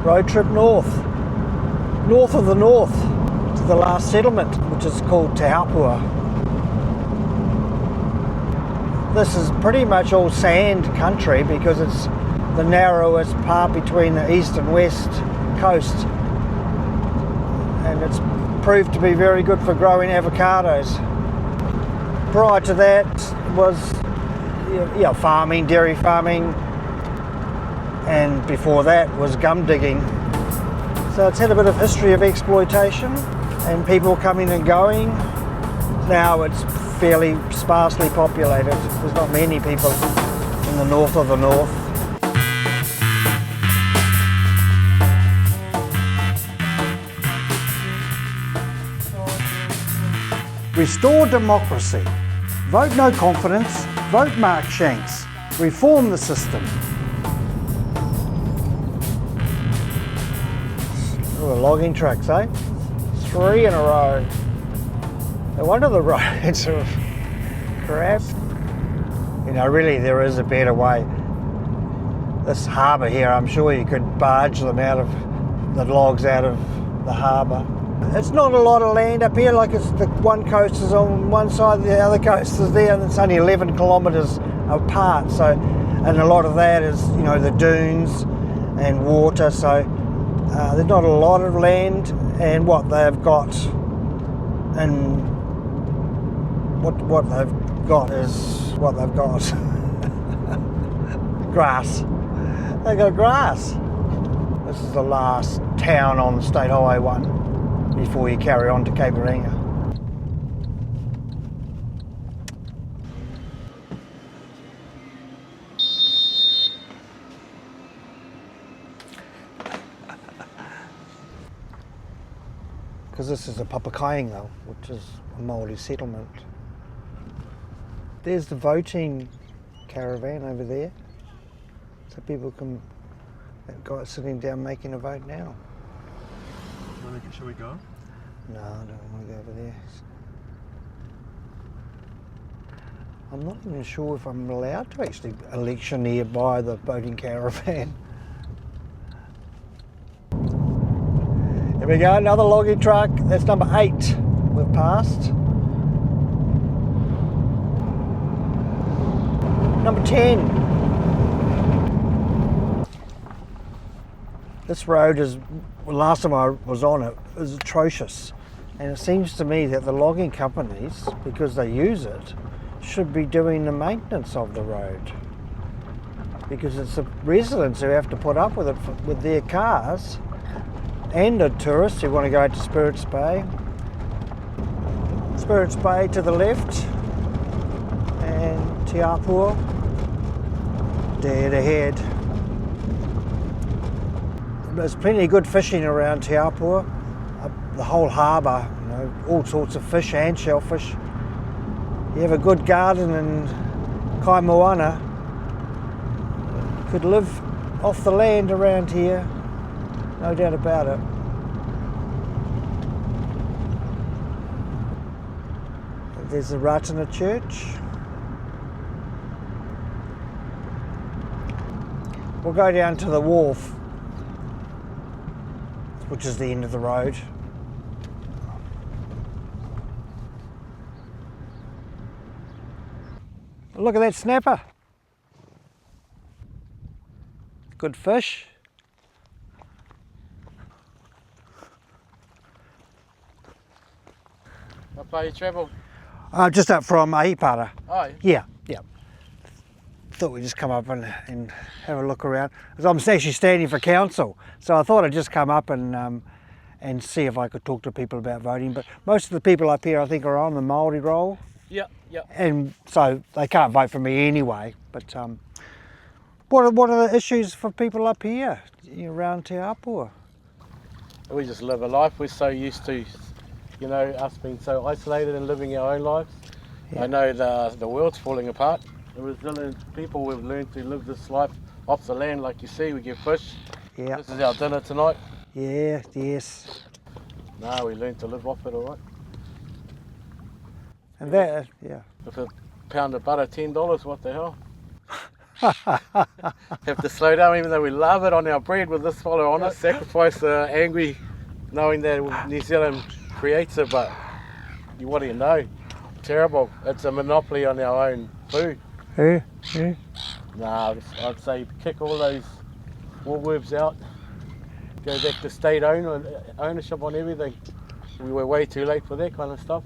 road trip north of the north, to the last settlement, which is called Te Hapua. This is pretty much all sand country because it's the narrowest part between the east and west coast, and it's proved to be very good for growing avocados. Prior to that was farming, dairy farming, and before that was gum digging. So it's had a bit of history of exploitation and people coming and going. Now it's fairly sparsely populated. There's not many people in the north of the north. Restore democracy. Vote no confidence. Vote Mark Shanks. Reform the system. Oh, logging trucks, eh? 3 in a row. No wonder the roads are crap. You know, really there is a better way. This harbour here, I'm sure you could barge them out of the logs out of the harbour. It's not a lot of land up here, like it's the one coast is on one side, the other coast is there, and it's only 11 kilometres apart. So, and a lot of that is, you know, the dunes and water. So there's not a lot of land, and what they've got, and what they've got is what they've got. Grass. They got grass. This is the last town on State Highway 1 before you carry on to Cape Reinga. Because this is a Papakainga, which is a Māori settlement. There's the voting caravan over there. So people can, that guy's sitting down making a vote now. Shall we go? No, I don't want to go over there. I'm not even sure if I'm allowed to actually electioneer by the voting caravan. Here we go, another logging truck. That's number 8 we've passed. Number 10. This road is, well, last time I was on it, was atrocious. And it seems to me that the logging companies, because they use it, should be doing the maintenance of the road. Because it's the residents who have to put up with it with their cars, and the tourists who want to go to Spirits Bay. Spirits Bay to the left, and Te Hapua dead ahead. There's plenty of good fishing around Te Hapua, the whole harbour, you know, all sorts of fish and shellfish. You have a good garden in Kaimoana, you could live off the land around here, no doubt about it. There's the Ratana Church. We'll go down to the wharf, which is the end of the road. Look at that snapper. Good fish. How far you travel? Just up from Ahipara. Oh, Yeah. Thought we'd just come up and have a look around. Because I'm actually standing for council, so I thought I'd just come up and see if I could talk to people about voting. But most of the people up here, I think, are on the Māori roll. Yeah. And so they can't vote for me anyway. But what are the issues for people up here around Te Hapua? We just live a life. We're so used to, you know, us being so isolated and living our own lives. Yeah. I know the world's falling apart. The resilient people, we've learned to live this life off the land. Like you see, we get fish. Yeah. This is our dinner tonight. Yeah, yes. No, we learned to live off it, all right. And that, yeah. If a pound of butter, $10, what the hell? Have to slow down, even though we love it on our bread with this fellow on it. Sacrifice angry, knowing that New Zealand creates it, but what do you know? Terrible. It's a monopoly on our own food. Yeah, yeah. Nah, I'd say kick all those Woolworths out. Go back to state ownership on everything. We were way too late for that kind of stuff.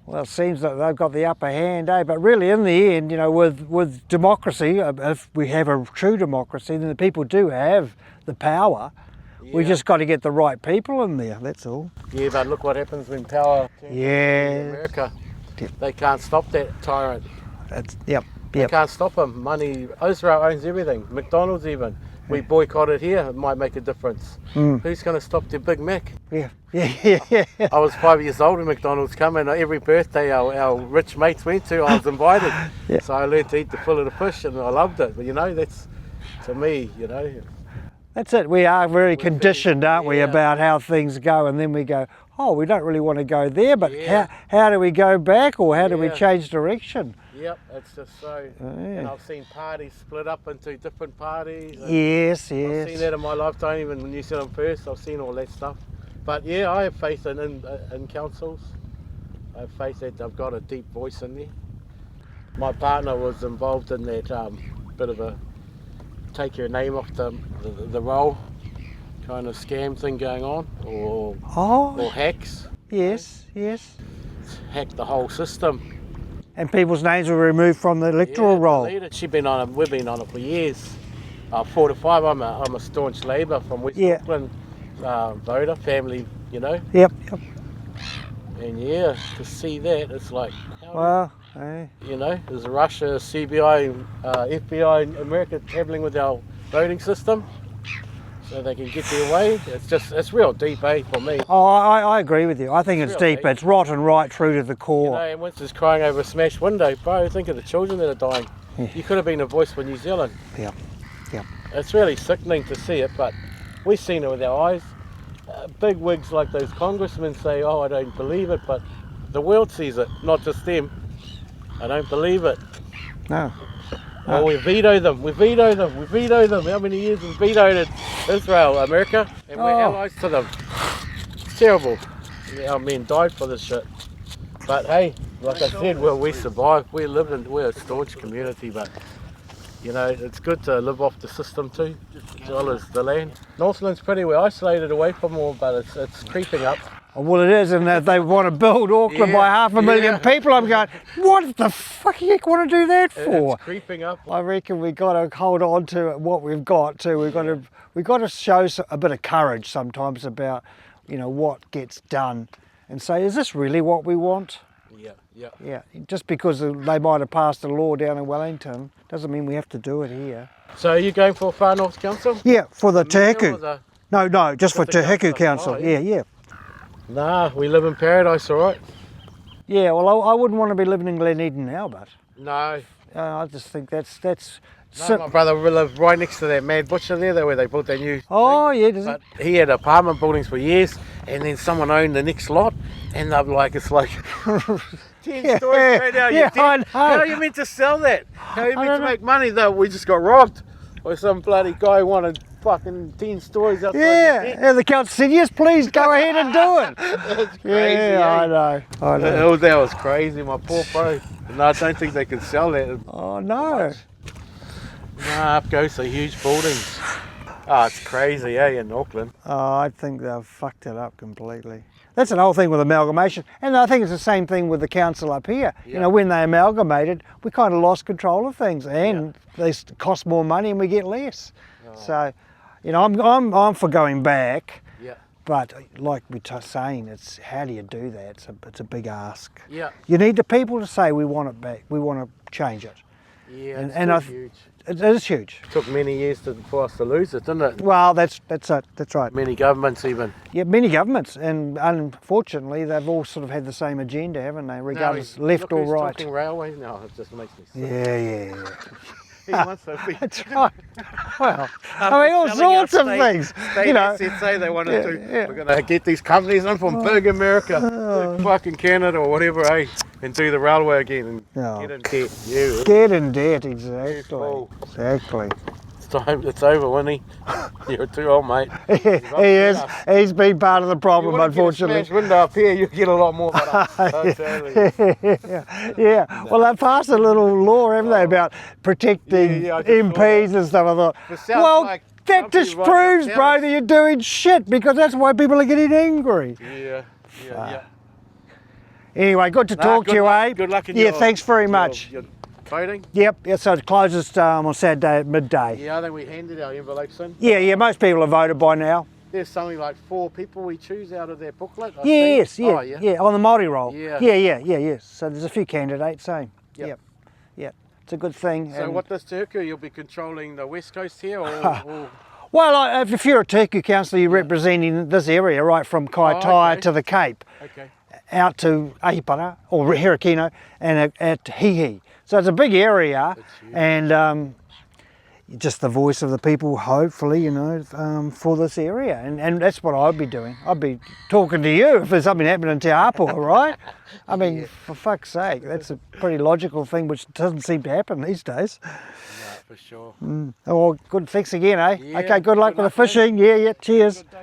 Well, it seems that they've got the upper hand, eh? But really, in the end, you know, with democracy, if we have a true democracy, then the people do have the power. Yeah. We just got to get the right people in there, that's all. Yeah, but look what happens when power comes to America. Yep. They can't stop that tyrant. Yep. They can't stop him. Money, Israel owns everything, McDonald's even. We boycott it here, it might make a difference. Who's going to stop the Big Mac? Yeah. I was 5 years old when McDonald's came, and every birthday our rich mates went to, I was invited. Yeah. So I learned to eat the fillet of fish, and I loved it. But you know, that's, to me, you know. That's it, we are very conditioned, aren't we, about how things go, and then we go, oh, we don't really want to go there, but how do we go back, or how do we change direction? Yep, it's just so, and I've seen parties split up into different parties. Yes. I've seen that in my lifetime, even when New Zealand First, I've seen all that stuff. But yeah, I have faith in councils. I have faith that they've got a deep voice in there. My partner was involved in that bit of a take your name off the roll kind of scam thing going on, or hacks. Yes. Hack the whole system. And people's names were removed from the electoral roll. We've been on it for years. 4 to 5. I'm a staunch Labour from West Auckland voter family, you know. Yep. And to see that, it's like, you know, there's Russia, CBI, FBI in America travelling with our voting system, so they can get their way. It's real deep, for me. Oh, I agree with you. I think it's deep. It's rotten right through to the core. You know, and Winston's crying over a smashed window. Bro, think of the children that are dying. Yeah. You could have been a voice for New Zealand. Yeah. It's really sickening to see it, but we've seen it with our eyes. Big wigs like those congressmen say, oh, I don't believe it, but the world sees it, not just them. I don't believe it. No. Oh, we veto them. How many years we vetoed it? Israel, America, and we're allies to them. It's terrible. Our men died for this shit. But hey, like I said, we survived. We're a staunch community, but you know, it's good to live off the system too, as well as the land. Northland's pretty well isolated away from all, but it's creeping up. Well, it is, and they want to build Auckland by 500,000 people. I'm going, what the fuck do you want to do that for? It's creeping up. I reckon we've got to hold on to what we've got too. We've got to show a bit of courage sometimes about, you know, what gets done, and say, is this really what we want? Yeah. Just because they might have passed a law down in Wellington doesn't mean we have to do it here. So are you going for Far North Council? Yeah, for the Te Hapua. No, just for Te Hapua Council. Oh, yeah. Nah, we live in paradise, all right. Yeah, well, I wouldn't want to be living in Gleneden now, but... No. I just think that's... No, my brother lived right next to that mad butcher there where they built their new thing. He had apartment buildings for years, and then someone owned the next lot, and they're like, it's like 10 stories straight out. I know. How are you meant to sell that? How are you meant to make money though? We just got robbed, or some bloody guy wanted fucking 10 stories outside. And the council said, yes, please go ahead and do it. That's crazy. I know. That was crazy, my poor bro. No, I don't think they can sell that. Oh no. Nah, up goes the huge buildings. Oh, it's crazy, in Auckland. Oh, I think they've fucked it up completely. That's the whole thing with amalgamation. And I think it's the same thing with the council up here. Yeah. You know, when they amalgamated, we kind of lost control of things, and they cost more money and we get less. Oh. So, you know, I'm for going back. Yeah. But like we're saying, it's how do you do that? It's a big ask. Yeah. You need the people to say we want it back. We want to change it. Yeah, it's huge. It is huge. It took many years for us to lose it, didn't it? Well, that's right. Many governments even. Yeah, many governments, and unfortunately they've all sort of had the same agenda, haven't they? Regardless, left or right. Talking railways now, it just makes me sick. Yeah. He wants to be. That's right. Well, I mean, all sorts of things. State You know. assets, eh? They wanted to. Yeah. We're going to get these companies in from big America, big fucking Canada or whatever, eh? And do the railway again and get in debt. Yeah. Get in debt, exactly. Cool. Exactly. It's over, Winnie. You're too old, mate. He is. He's been part of the problem, unfortunately. If you window up here, you get a lot more than us. Yeah. Well, they passed a little law, haven't they, about protecting MPs and stuff. I thought, well, like that just proves, bro, that you're doing shit, because that's why people are getting angry. Yeah. Anyway, good to talk to you, eh? Good luck in your thanks very much. Your voting? Yep, so it closes on Saturday at midday. Yeah, I think we handed our envelopes in. Yeah, most people have voted by now. There's something like 4 people we choose out of their booklet. Yes, yeah, on the Māori roll. Yeah. So there's a few candidates, same. Yep. It's a good thing. So what does Turku, you'll be controlling the west coast here or... Well, if you're a Turku councillor, you're representing this area, right from Kaitaia to the Cape, out to Ahipara or Herakino and at Hihi. So it's a big area, and just the voice of the people, hopefully, you know, for this area. And that's what I'd be doing. I'd be talking to you if there's something happening in Te Hapua, right? I mean, for fuck's sake, that's a pretty logical thing which doesn't seem to happen these days. No, for sure. Oh, good. Thanks again, eh? Yeah, okay, good luck with the fishing. Man. Yeah, cheers. Good day, eh?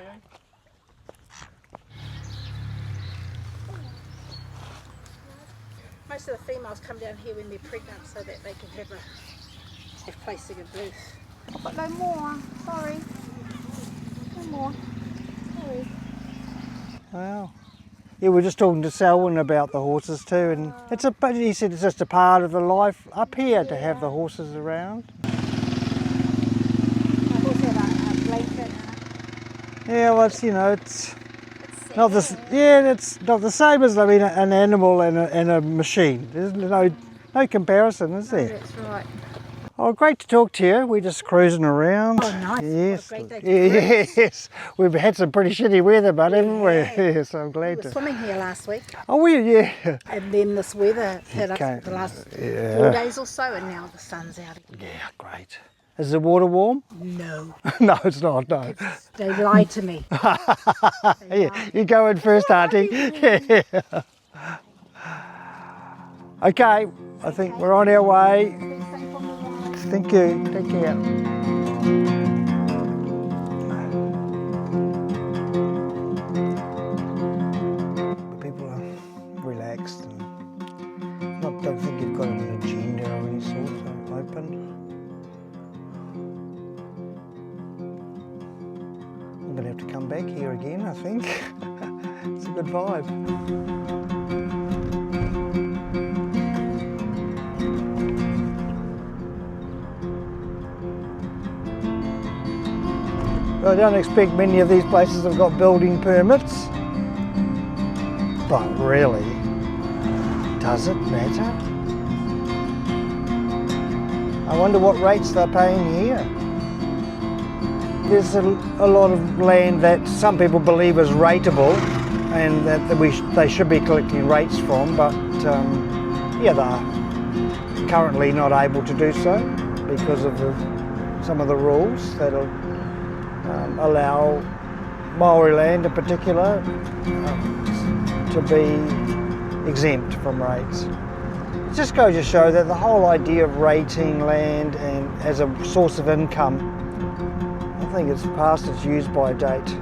Most of the females come down here when they're pregnant so that they can have place to give birth. But no more, sorry. No more. Sorry. Wow. Yeah, we were just talking to Selwyn about the horses too, and he said it's just a part of the life up here to have the horses around. My horse had a blanket. Yeah, well, it's not the it's not the same as an animal and a machine. There's no comparison, is there? That's right. Oh, great to talk to you. We're just cruising around. Oh, nice. Yes. What a great day to cruise. Yes. We've had some pretty shitty weather, but haven't we? Yes, I'm glad We were to. swimming here last week, Oh, yeah. and then this weather hit us Okay. the last Yeah. 4 days or so, and now the sun's out again. Yeah, great. Is the water warm? No, No, it's not, no. they lied to me. Yeah, you go in first, Auntie. Yeah. Okay, I think we're on our way. Thank you. Take care. People are relaxed and don't think you've got an agenda of any sort, so open. I'm going to have to come back here again, I think. It's a good vibe. I don't expect many of these places have got building permits, but really, does it matter? I wonder what rates they're paying here. There's a lot of land that some people believe is rateable and that they should be collecting rates from, but yeah, they're currently not able to do so because of some of the rules that'll allow Maori land in particular to be exempt from rates. It just goes to show that the whole idea of rating land and as a source of income, I think it's past its use by date.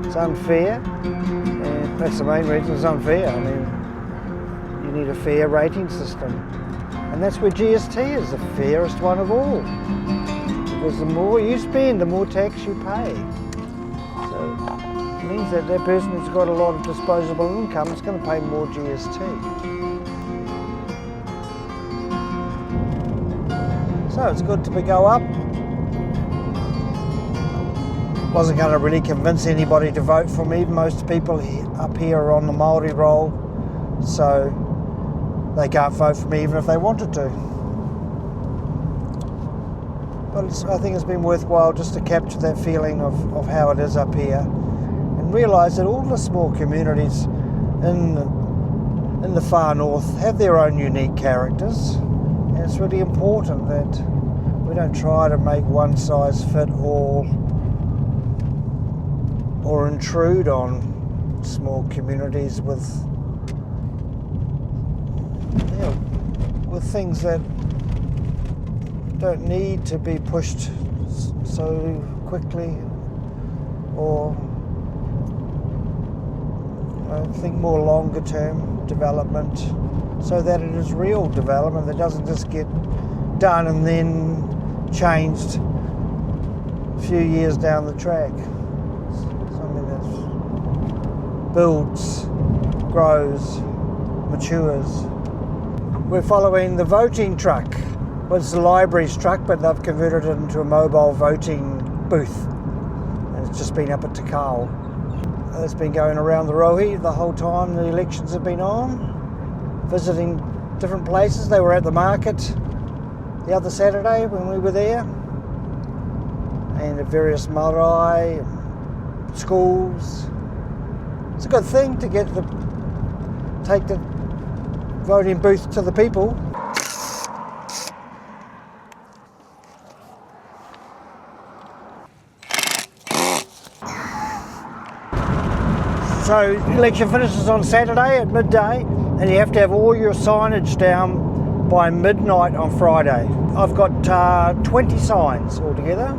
It's unfair, and that's the main reason it's unfair. I mean, you need a fair rating system, and that's where GST is the fairest one of all. Because the more you spend, the more tax you pay. So it means that person who's got a lot of disposable income is going to pay more GST. So it's good to go up. Wasn't going to really convince anybody to vote for me. Most people up here are on the Māori roll, so they can't vote for me even if they wanted to. But I think it's been worthwhile just to capture that feeling of how it is up here and realise that all the small communities in the far north have their own unique characters, and it's really important that We don't try to make one size fit all or intrude on small communities with things that don't need to be pushed so quickly, or think more longer term development, so that it is real development that doesn't just get done and then changed a few years down the track. Something that builds, grows, matures. We're following the voting truck. Well, it's the library's truck, but they've converted it into a mobile voting booth. And it's just been up at Te Kao. It's been going around the Rohi the whole time the elections have been on, visiting different places. They were at the market the other Saturday when we were there, and at various marae, schools. It's a good thing to take the voting booth to the people. So election finishes on Saturday at midday, and you have to have all your signage down by midnight on Friday. I've got 20 signs altogether,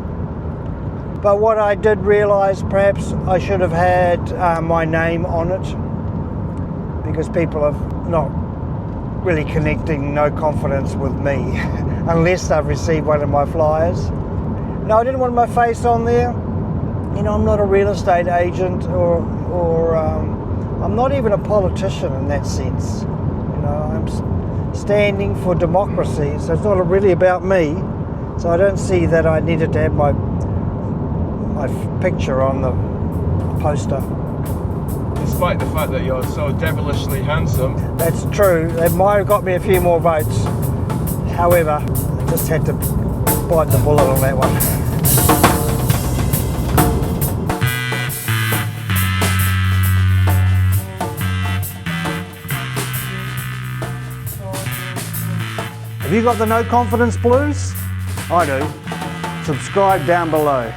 but what I did realise, perhaps I should have had my name on it, because people are not really connecting no confidence with me unless they've received one of my flyers. No, I didn't want my face on there. You know, I'm not a real estate agent or I'm not even a politician in that sense. You know, I'm standing for democracy, so it's not really about me. So I don't see that I needed to have my picture on the poster. Despite the fact that you're so devilishly handsome. That's true. It might have got me a few more votes. However, I just had to bite the bullet on that one. Have you got the no confidence blues? I do. Subscribe down below.